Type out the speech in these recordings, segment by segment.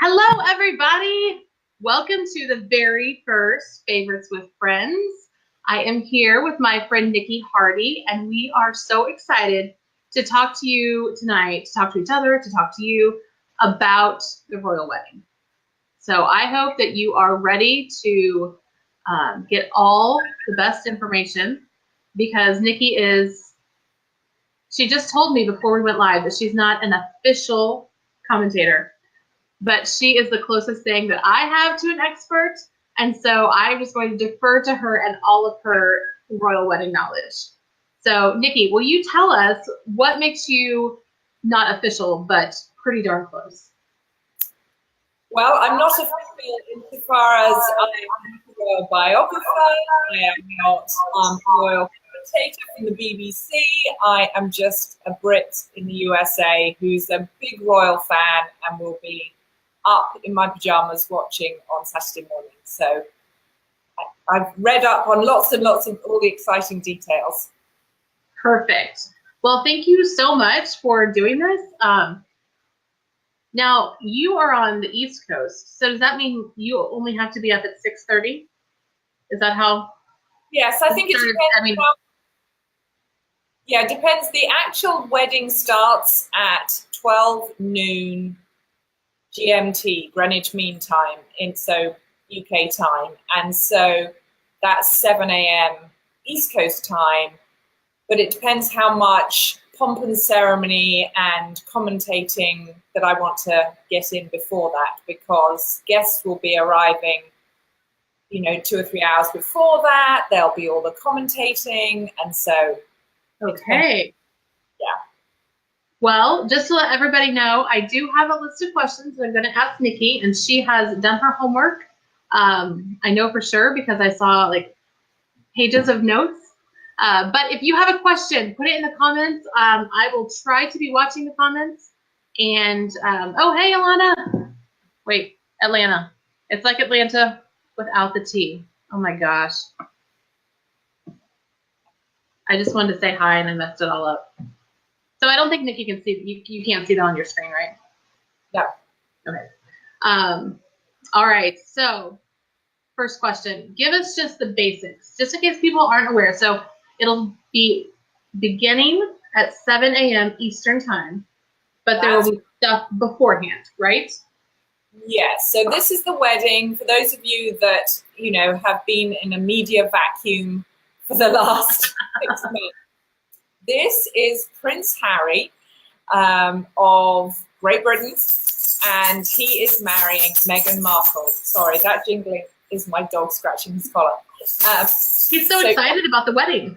Hello, everybody. Welcome to the very first Favorites with Friends. I am here with my friend Niki Hardy, and we are so excited to talk to you tonight, to talk to each other, to talk to you about the royal wedding. So I hope that you are ready to get all the best information because she just told me before we went live that she's not an official commentator, but she is the closest thing that I have to an expert. And so I'm just going to defer to her and all of her royal wedding knowledge. So Niki, will you tell us what makes you not official, but pretty darn close? Well, I'm not official insofar as I am a royal biographer. I am not a royal commentator from the BBC. I am just a Brit in the USA who's a big royal fan and will be up in my pajamas watching on Saturday morning. So I've read up on lots and lots of all the exciting details. Perfect. Well, thank you so much for doing this. Now, you are on the East Coast, so does that mean you only have to be up at 6:30? Is that how? Yes, I think it depends. Yeah, it depends. The actual wedding starts at 12 noon GMT, Greenwich Mean Time, so UK time. And so that's 7 a.m. East Coast time. But it depends how much pomp and ceremony and commentating that I want to get in before that, because guests will be arriving, 2 or 3 hours before that. There'll be all the commentating. And so. Okay. Yeah. Well, just to let everybody know, I do have a list of questions that I'm going to ask Niki, and she has done her homework. I know for sure because I saw pages of notes. But if you have a question, put it in the comments. I will try to be watching the comments. And, oh, hey, Alana. Wait, Atlanta. It's like Atlanta without the T. Oh, my gosh. I just wanted to say hi, and I messed it all up. So I don't think Niki can see. You can't see that on your screen, right? No. Okay. All right. So first question. Give us just the basics, just in case people aren't aware. So it'll be beginning at 7 a.m. Eastern time, but there will be stuff beforehand, right? Yes. So this is the wedding. For those of you that, have been in a media vacuum for the last 6 months. This is Prince Harry of Great Britain, and he is marrying Meghan Markle. Sorry, that jingling is my dog scratching his collar. He's so excited about the wedding.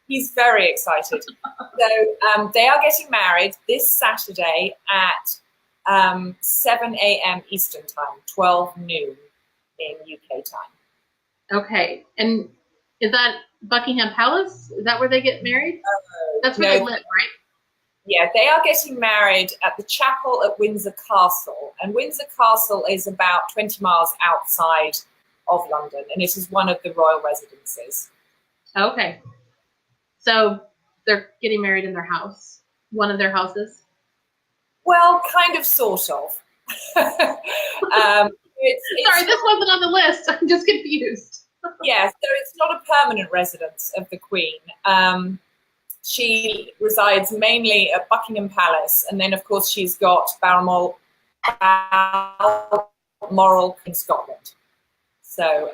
He's very excited. So they are getting married this Saturday at 7 a.m. Eastern time, 12 noon in UK time. Okay. And is that Buckingham Palace? Is that where they get married? That's where they live, right? Yeah, they are getting married at the chapel at Windsor Castle. And Windsor Castle is about 20 miles outside of London, and it is one of the royal residences. Okay. So they're getting married in their house, one of their houses? Well, kind of, sort of. Sorry, this wasn't on the list. I'm just confused. Yeah, so it's not a permanent residence of the Queen. She resides mainly at Buckingham Palace, and then, of course, she's got Balmoral in Scotland. So,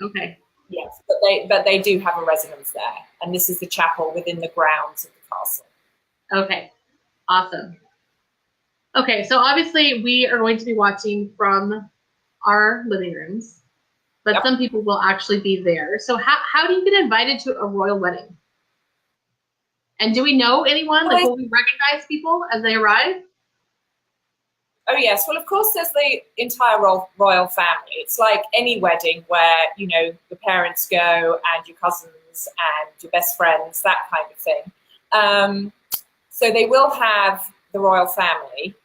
okay. Yes, but they do have a residence there, and this is the chapel within the grounds of the castle. Okay, awesome. Okay, so obviously we are going to be watching from our living rooms, but Some people will actually be there. So how do you get invited to a royal wedding? And do we know anyone? Will we recognize people as they arrive? Oh, yes. Well, of course, there's the entire royal family. It's like any wedding where, the parents go and your cousins and your best friends, that kind of thing. So they will have the royal family,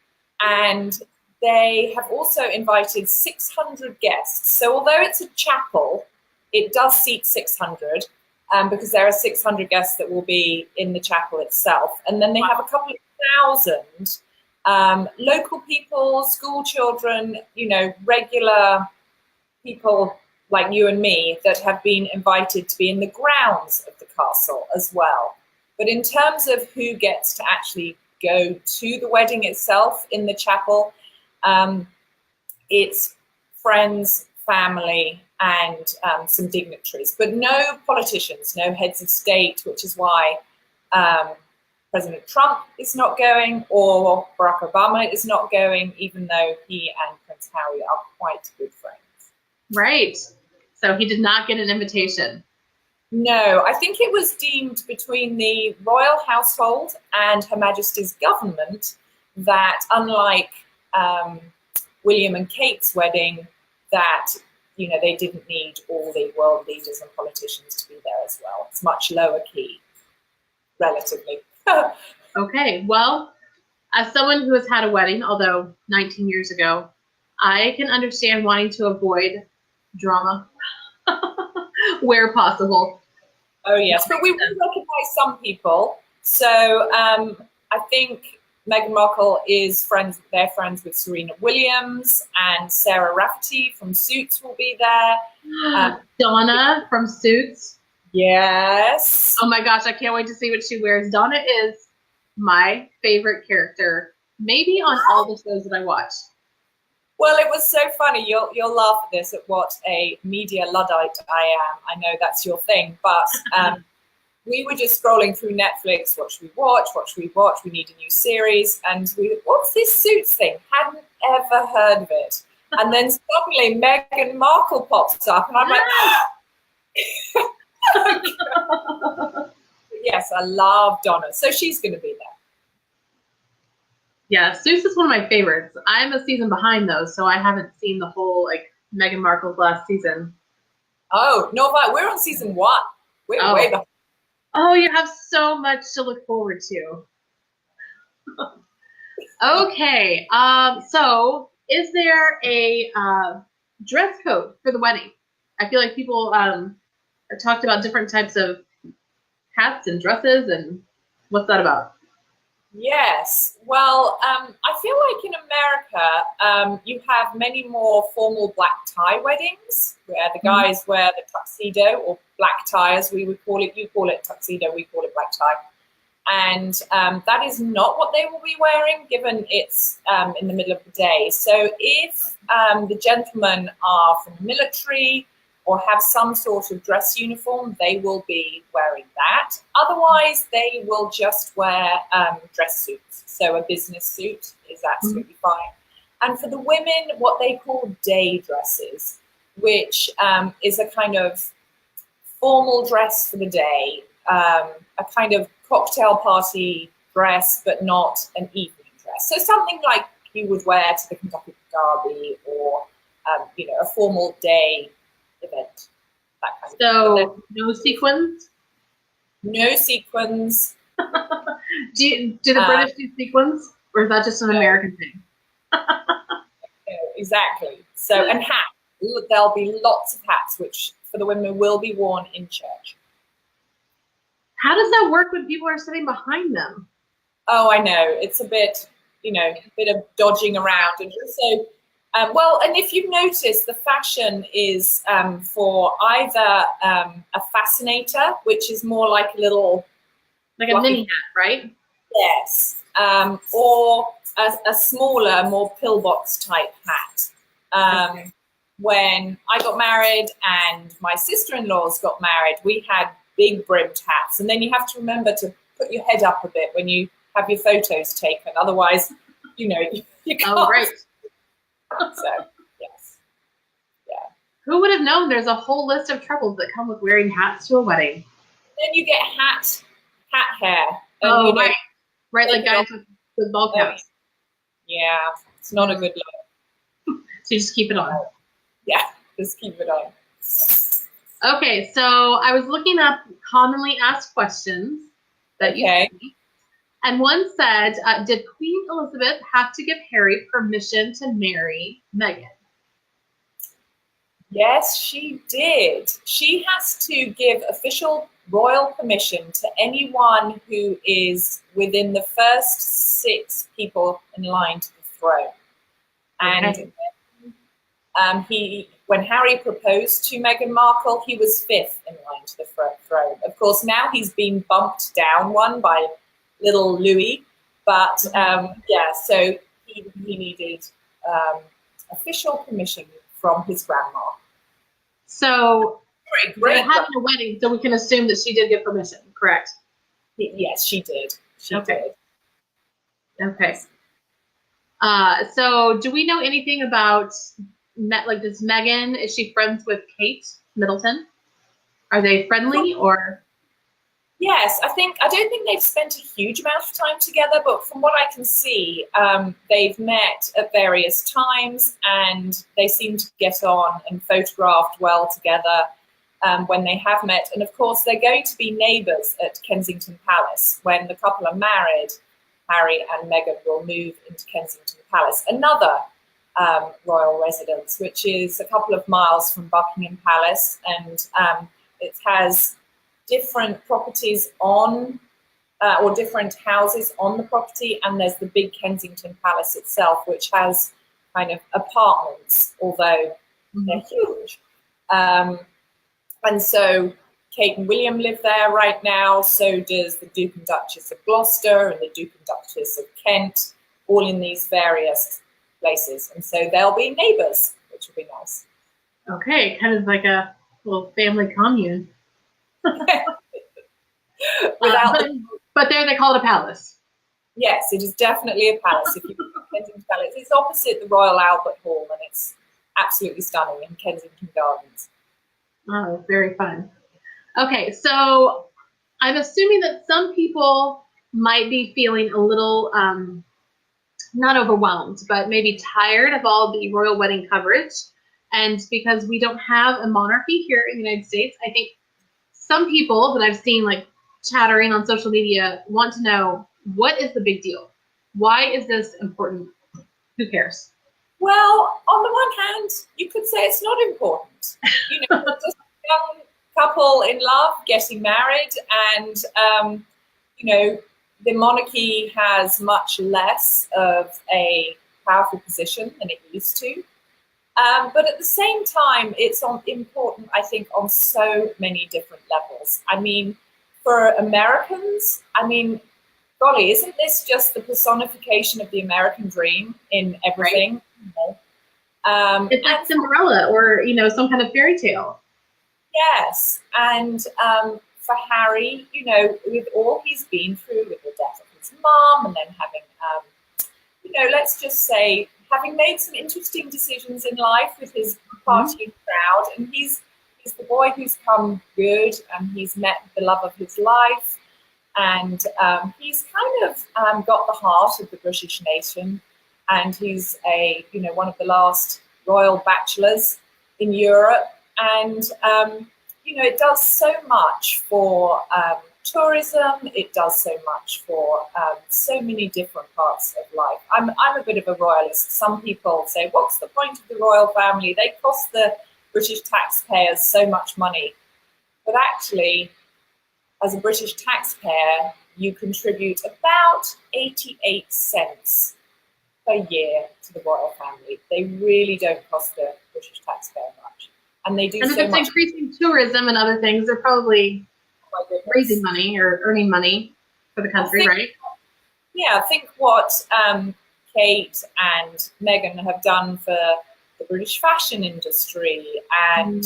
and they have also invited 600 guests. So although it's a chapel, it does seat 600 because there are 600 guests that will be in the chapel itself. And then they have a couple of thousand local people, school children, regular people like you and me that have been invited to be in the grounds of the castle as well. But in terms of who gets to actually go to the wedding itself in the chapel, it's friends, family, and some dignitaries, but no politicians, no heads of state, which is why President Trump is not going, or Barack Obama is not going, even though he and Prince Harry are quite good friends. Right. So he did not get an invitation. No, I think it was deemed between the royal household and Her Majesty's government that, unlike William and Kate's wedding, that they didn't need all the world leaders and politicians to be there as well. It's much lower key, relatively. Okay, well, as someone who has had a wedding, although 19 years ago, I can understand wanting to avoid drama where possible. Oh, yes, but we will recognize some people. So I think Meghan Markle they're friends with Serena Williams, and Sarah Rafferty from Suits will be there. Donna from Suits. Yes. Oh my gosh, I can't wait to see what she wears. Donna is my favorite character, maybe on all the shows that I watch. Well, it was so funny. You'll laugh at this, at what a media Luddite I am. I know that's your thing, but we were just scrolling through Netflix. What should we watch? What should we watch? We need a new series. And what's this Suits thing? Hadn't ever heard of it. And then suddenly Meghan Markle pops up, and I'm like, yes, I love Donna. So she's going to be there. Yeah, Suits is one of my favorites. I'm a season behind though, so I haven't seen the whole Meghan Markle's last season. Oh, no, but we're on season 1. We're way behind. Oh, you have so much to look forward to. Okay, so is there a dress code for the wedding? I feel like people have talked about different types of hats and dresses, and what's that about? Yes. Well, I feel like in America, you have many more formal black tie weddings where the guys wear the tuxedo, or black tie as we would call it. You call it tuxedo, we call it black tie. And that is not what they will be wearing, given it's in the middle of the day. So if the gentlemen are from the military or have some sort of dress uniform, they will be wearing that. Otherwise, they will just wear dress suits. So a business suit is absolutely fine. And for the women, what they call day dresses, which is a kind of formal dress for the day, a kind of cocktail party dress, but not an evening dress. So something like you would wear to the Kentucky Derby, or a formal day event. That kind of so no sequins? No sequins. Do the British do sequins, or is that just an American thing? Exactly. So, and hats. There'll be lots of hats, which for the women will be worn in church. How does that work when people are sitting behind them? Oh, I know. It's a bit, a bit of dodging around. And also, and if you've noticed, the fashion is for either a fascinator, which is more like a little... Like a mini hat, right? Yes. Or a smaller, more pillbox type hat. When I got married and my sister-in-laws got married, we had big brimmed hats. And then you have to remember to put your head up a bit when you have your photos taken. Otherwise, you can't. Oh, right. So, yes. Yeah. Who would have known there's a whole list of troubles that come with wearing hats to a wedding? Then you get hat hair. And, right, like guys with ball caps. Yeah, it's not a good look. So you just keep it on. Yeah, just keep it on. Okay, so I was looking up commonly asked questions that you see, and one said, did Queen Elizabeth have to give Harry permission to marry Meghan? Yes, she did. She has to give official royal permission to anyone who is within the first 6 people in line to the throne. Okay. And when Harry proposed to Meghan Markle, he was 5th in line to the throne. Of course, now he's been bumped down one by little Louis, but so he needed official permission from his grandma. So Great. they're having a wedding, so we can assume that she did get permission, correct? Yes, she did. She Okay. did. Okay. So do we know anything about, does Meghan, is she friends with Kate Middleton? Are they friendly or? Yes, I don't think they've spent a huge amount of time together, but from what I can see, they've met at various times and they seem to get on and photographed well together when they have met. And of course, they're going to be neighbours at Kensington Palace. When the couple are married, Harry and Meghan will move into Kensington Palace, another royal residence, which is a couple of miles from Buckingham Palace, and it has different properties on, or different houses on the property, and there's the big Kensington Palace itself, which has kind of apartments, although they're huge. And so Kate and William live there right now, so does the Duke and Duchess of Gloucester and the Duke and Duchess of Kent, all in these various places. And so they'll be neighbours, which will be nice. Okay, kind of like a little family commune. But there they call it a palace. Yes, it is definitely a palace. If you look at Kensington Palace, it's opposite the Royal Albert Hall, and it's absolutely stunning in Kensington Gardens. Oh, very fun. Okay, so I'm assuming that some people might be feeling a little, not overwhelmed, but maybe tired of all the royal wedding coverage. And because we don't have a monarchy here in the United States, I think some people that I've seen like chattering on social media want to know, what is the big deal? Why is this important? Who cares? Well, on the one hand, you could say it's not important. Just a young couple in love getting married, and the monarchy has much less of a powerful position than it used to. But at the same time, it's important, I think, on so many different levels. I mean, for Americans, golly, isn't this just the personification of the American dream in everything? Right. It's like Cinderella or, some kind of fairy tale. Yes. And for Harry, with all he's been through, with the death of his mom, and then having, let's just say, having made some interesting decisions in life with his partying crowd, and he's the boy who's come good, and he's met the love of his life, and he's kind of got the heart of the British nation, and he's one of the last royal bachelors in Europe, and it does so much for tourism. It does so much for so many different parts of life. I'm a bit of a royalist. Some people say, what's the point of the royal family? They cost the British taxpayers so much money. But actually, as a British taxpayer, you contribute about 88 cents per year to the royal family. They really don't cost the British taxpayer much. And they do so much. And if it's increasing tourism and other things, they're probably raising money or earning money for the country, right? Yeah, I think what Kate and Meghan have done for the British fashion industry, and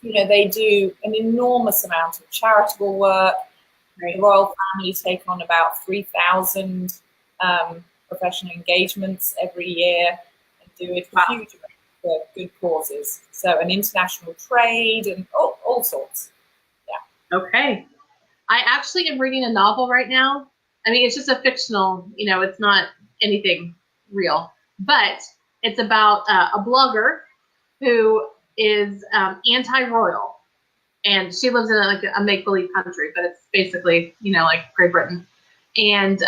they do an enormous amount of charitable work. Right. The royal family take on about 3,000 professional engagements every year and do it for huge amounts for good causes. So, an international trade and all sorts. Okay. I actually am reading a novel right now. It's just a fictional, it's not anything real, but it's about a blogger who is anti-royal, and she lives in a make-believe country, but it's basically, like Great Britain. And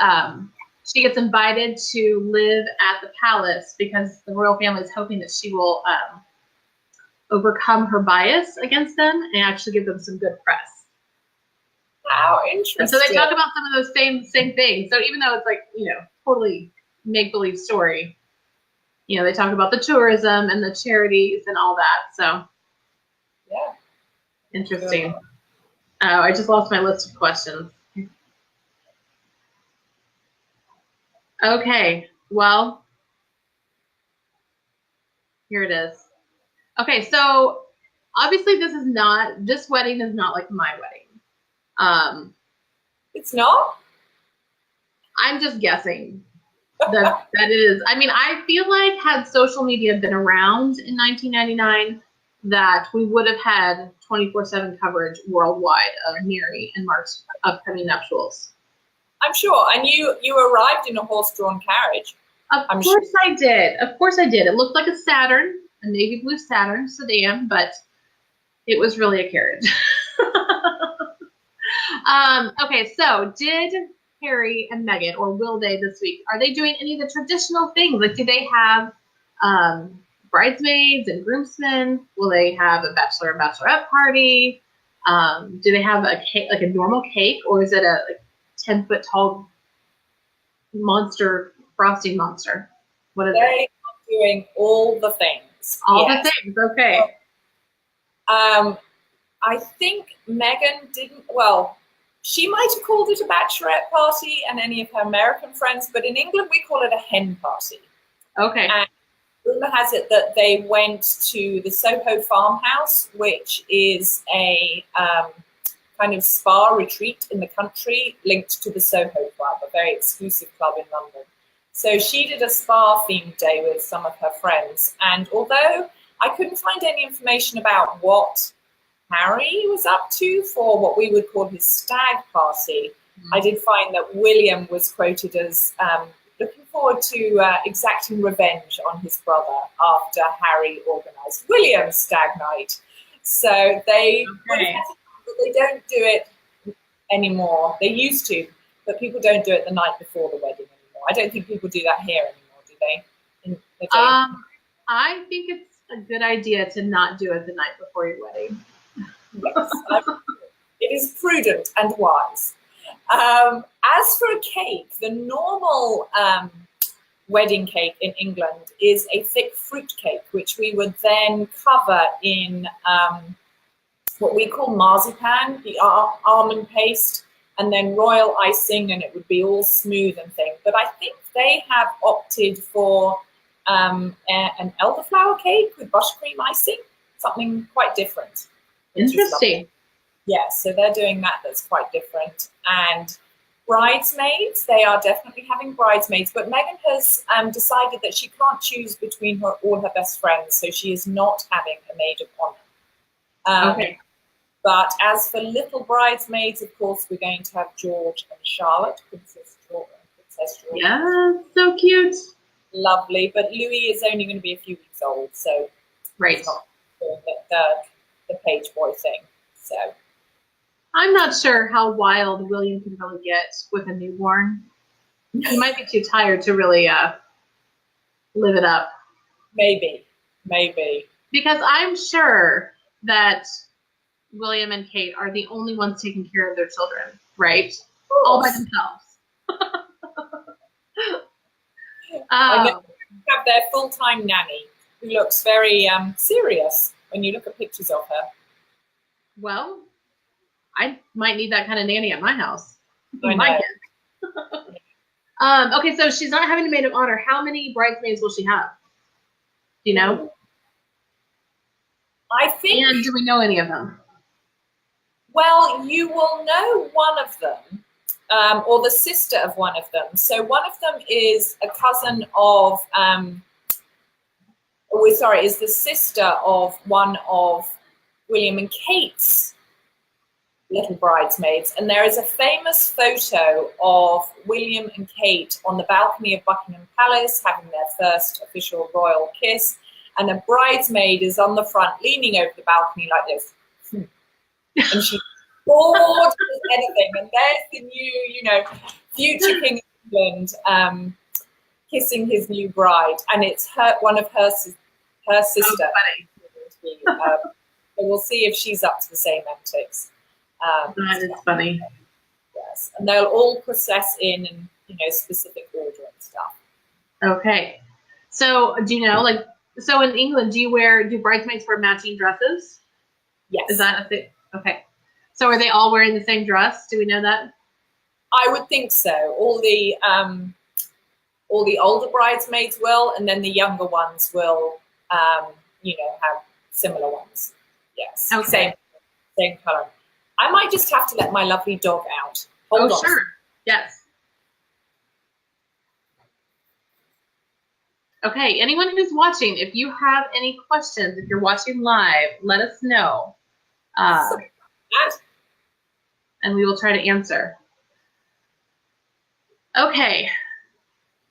she gets invited to live at the palace because the royal family is hoping that she will overcome her bias against them and actually give them some good press. How interesting. And so they talk about some of those same things. So even though it's like, totally make-believe story, they talk about the tourism and the charities and all that. So yeah, interesting. Oh, I just lost my list of questions. Okay, well, here it is. Okay, so obviously this wedding is not like my wedding. It's not? I'm just guessing that it is. I mean, I feel like had social media been around in 1999, that we would have had 24/7 coverage worldwide of Mary and Mark's upcoming nuptials. I'm sure. And you arrived in a horse-drawn carriage. Of course I did. Of course I did. It looked like a Saturn, a navy blue Saturn sedan, but it was really a carriage. Okay, so did Harry and Meghan, or will they this week, are they doing any of the traditional things? Like, do they have bridesmaids and groomsmen? Will they have a bachelor and bachelorette party? Do they have a cake, like a normal cake, or is it a 10-foot tall monster, frosting monster? What is it? They are doing all the things. All the things, okay. I think Meghan didn't, she might have called it a bachelorette party and any of her American friends, but in England we call it a hen party. Okay. And rumor has it that they went to the Soho farmhouse, which is a kind of spa retreat in the country linked to the Soho Club, a very exclusive club in London. So she did a spa-themed day with some of her friends. And although I couldn't find any information about what Harry was up to for what we would call his stag party, I did find that William was quoted as looking forward to exacting revenge on his brother after Harry organised William's stag night. So they don't do it anymore. They used to, but people don't do it the night before the wedding anymore. I don't think people do that here anymore, do they? I think it's a good idea to not do it the night before your wedding. Yes, it is prudent and wise. As for a cake, the normal wedding cake in England is a thick fruit cake, which we would then cover in what we call marzipan, the almond paste, and then royal icing, and it would be all smooth and thin. But I think they have opted for an elderflower cake with buttercream icing, something quite different. Interesting. Yeah, so they're doing that. That's quite different. And bridesmaids, they are definitely having bridesmaids, but Meghan has decided that she can't choose between all her best friends, so she is not having a maid of honor. Okay. But as for little bridesmaids, of course, we're going to have George and Charlotte, Princess George and Princess George. Yeah, so cute. Lovely, but Louis is only going to be a few weeks old, so right. He's not doing the page boy thing. So I'm not sure how wild William can really get with a newborn. He might be too tired to really live it up. Maybe. Because I'm sure that William and Kate are the only ones taking care of their children, right? All by themselves. I know they have their full-time nanny, who looks very serious when you look at pictures of her. Well, I might need that kind of nanny at my house. I know. Okay, so she's not having a maid of honor. How many bridesmaids will she have? Do you know? I think. And do we know any of them? Well, you will know one of them, or the sister of one of them. So one of them is a cousin of, is the sister of one of William and Kate's little bridesmaids. And there is a famous photo of William and Kate on the balcony of Buckingham Palace having their first official royal kiss. And a bridesmaid is on the front leaning over the balcony like this. And she's bored as anything. And there's the new, future King of England kissing his new bride. And it's one of her sister. So we'll see if she's up to the same antics. That is funny. process, and they'll all process in and specific order and stuff. Okay. So do you know, like, so in England, do bridesmaids wear matching dresses? Yes. Is that a thing? Okay. So are they all wearing the same dress? Do we know that? I would think so. All the older bridesmaids will, and then the younger ones will, have similar ones. Yes. Okay. Same color. I might just have to let my lovely dog out. Hold on. Sure. Yes. Okay. Anyone who's watching, if you have any questions, if you're watching live, let us know. And we will try to answer. Okay.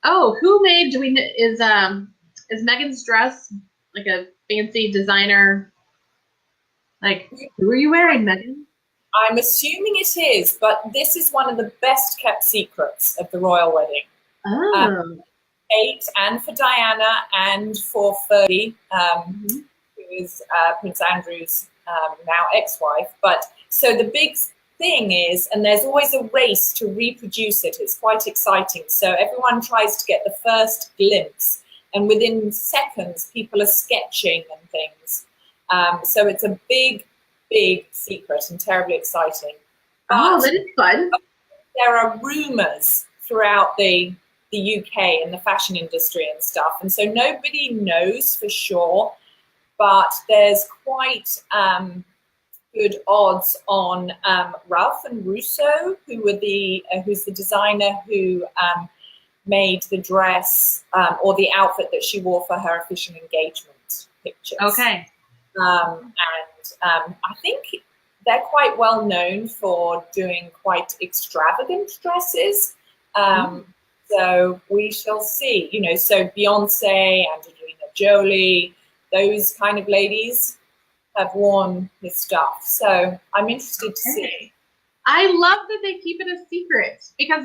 Oh, who made? Is Meghan's dress like a fancy designer? Like, who are you wearing, Meghan? I'm assuming it is, but this is one of the best kept secrets of the royal wedding. Oh. Kate and for Diana and for Fergie, who is Prince Andrew's now ex-wife. But so the big thing is, and there's always a race to reproduce it. It's quite exciting. So everyone tries to get the first glimpse, and within seconds, people are sketching and things. So it's a big, big secret and terribly exciting. But that is fun. there are rumours throughout the UK and the fashion industry and stuff, and so nobody knows for sure. But there's quite good odds on Ralph and Russo, who's the designer who made the dress or the outfit that she wore for her official engagement pictures. Okay. And I think they're quite well known for doing quite extravagant dresses. So we shall see. So Beyonce, Angelina Jolie, those kind of ladies have worn his stuff. So I'm interested to see. I love that they keep it a secret because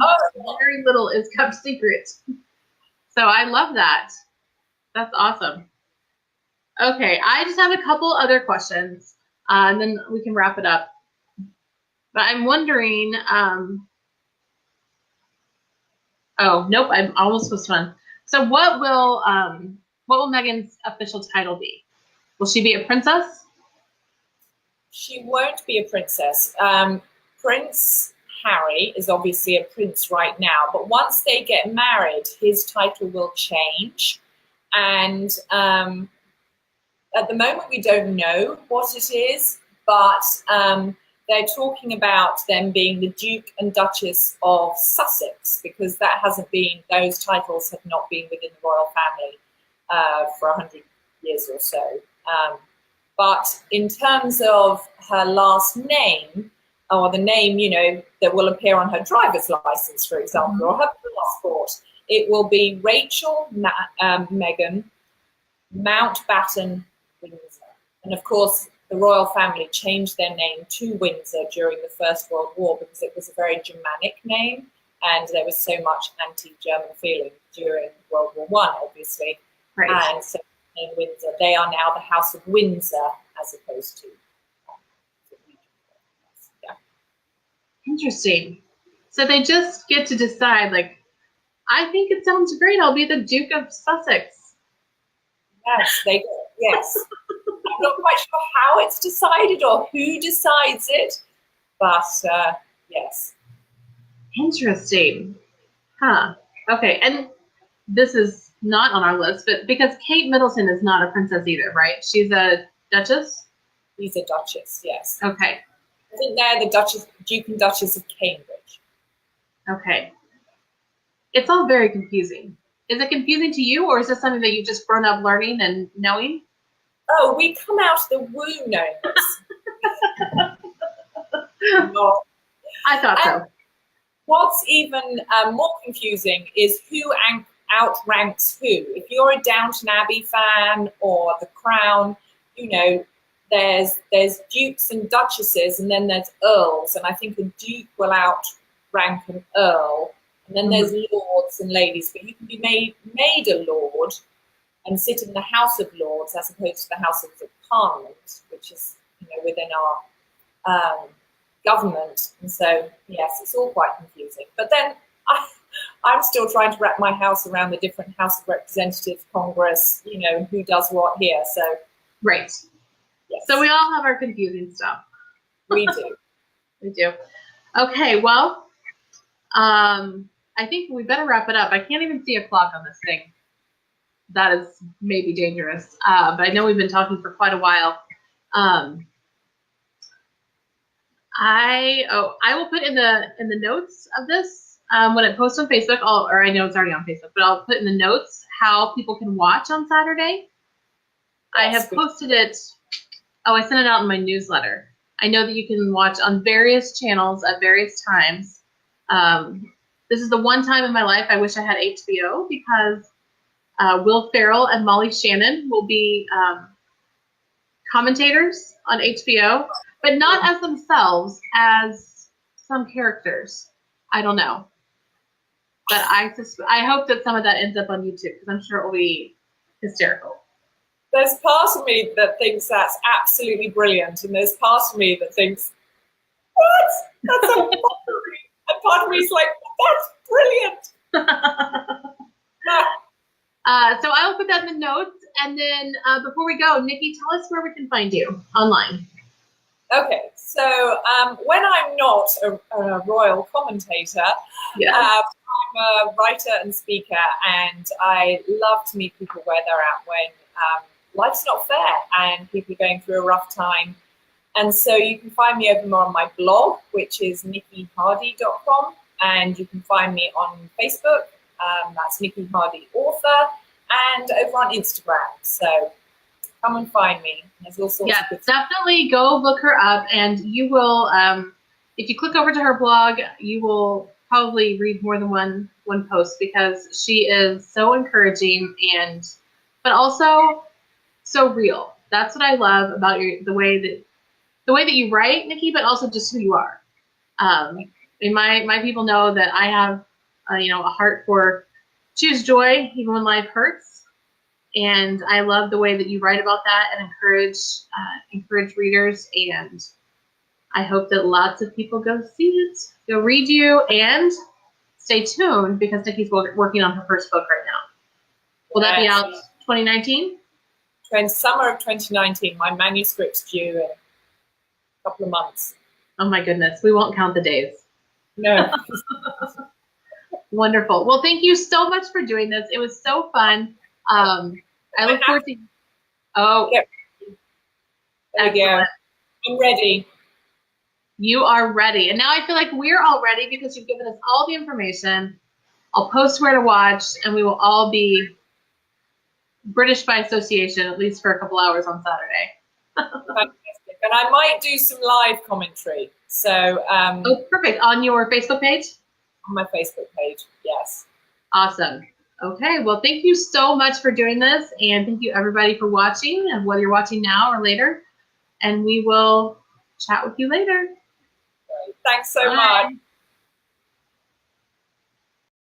very little is kept secret. So I love that. That's awesome. Okay, I just have a couple other questions, and then we can wrap it up. But I'm wondering. Oh nope, I almost was fun. So what will Meghan's official title be? Will she be a princess? She won't be a princess. Prince Harry is obviously a prince right now, but once they get married, his title will change. And at the moment, we don't know what it is, but they're talking about them being the Duke and Duchess of Sussex, because those titles have not been within the royal family for 100 years or so. But in terms of her last name, or the name, that will appear on her driver's license, for example, or her passport, it will be Rachel Meghan Mountbatten Windsor. And of course, the royal family changed their name to Windsor during the First World War because it was a very Germanic name, and there was so much anti-German feeling during World War I, obviously. Right. And so in Windsor, they are now the House of Windsor as opposed to Interesting. So they just get to decide, like, I think it sounds great. I'll be the Duke of Sussex. Yes, they do. Yes. I'm not quite sure how it's decided or who decides it, but yes. Interesting. Huh. Okay, and this is not on our list, but because Kate Middleton is not a princess either, right? She's a duchess? She's a duchess, yes. Okay. I think they're the Duke and Duchess of Cambridge. Okay. It's all very confusing. Is it confusing to you, or is this something that you've just grown up learning and knowing? Oh, we come out of the womb knowing this. I thought so. What's even more confusing is who outranks who. If you're a Downton Abbey fan or The Crown, there's dukes and duchesses, and then there's earls, and I think a duke will outrank an earl, and then there's lords and ladies, but you can be made a lord and sit in the House of Lords as opposed to the House of Parliament, which is within our government. And so, yes, it's all quite confusing. But then I'm still trying to wrap my house around the different House of Representatives, Congress, you know, who does what here. So, right. Yes. So we all have our confusing stuff. We do. We do. Okay, well, I think we better wrap it up. I can't even see a clock on this thing. That is maybe dangerous. But I know we've been talking for quite a while. I will put in the notes of this when it posts on Facebook. Or I know it's already on Facebook, but I'll put in the notes how people can watch on Saturday. I have posted it. Oh, I sent it out in my newsletter. I know that you can watch on various channels at various times. This is the one time in my life I wish I had HBO, because Will Ferrell and Molly Shannon will be commentators on HBO, but not as themselves, as some characters. I don't know. But I hope that some of that ends up on YouTube, because I'm sure it will be hysterical. There's part of me that thinks that's absolutely brilliant, and there's part of me that thinks, what? That's a mockery. And part of me is like, that's brilliant. So I'll put that in the notes. And then before we go, Niki, tell us where we can find you online. Okay, so when I'm not a royal commentator, Yeah. I'm a writer and speaker, and I love to meet people where they're at when life's not fair and people are going through a rough time. And so you can find me over more on my blog, which is nikihardy.com, and you can find me on Facebook. That's Niki Hardy Author, and over on Instagram. So come and find me. There's all sorts of good stuff. Definitely go look her up, and you will, if you click over to her blog, you will probably read more than one post, because she is so encouraging but also so real. That's what I love about the way that you write, Niki, but also just who you are. And my people know that I have a heart for choose joy even when life hurts, and I love the way that you write about that and encourage readers. And I hope that lots of people go see it, go read you, and stay tuned, because Niki's working on her first book right now. Will that be out 2019? Summer of 2019. My manuscript's due in a couple of months. Oh my goodness, we won't count the days. No. Wonderful. Well, thank you so much for doing this. It was so fun. I look forward to. Oh, there you go. I'm ready. You are ready, and now I feel like we're all ready, because you've given us all the information. I'll post where to watch, and we will all be British by association, at least for a couple hours on Saturday. Fantastic. And I might do some live commentary. So oh, perfect. On your Facebook page? On my Facebook page, yes. Awesome. Okay, well, thank you so much for doing this, and thank you everybody for watching, and whether you're watching now or later, and we will chat with you later. Thanks so much.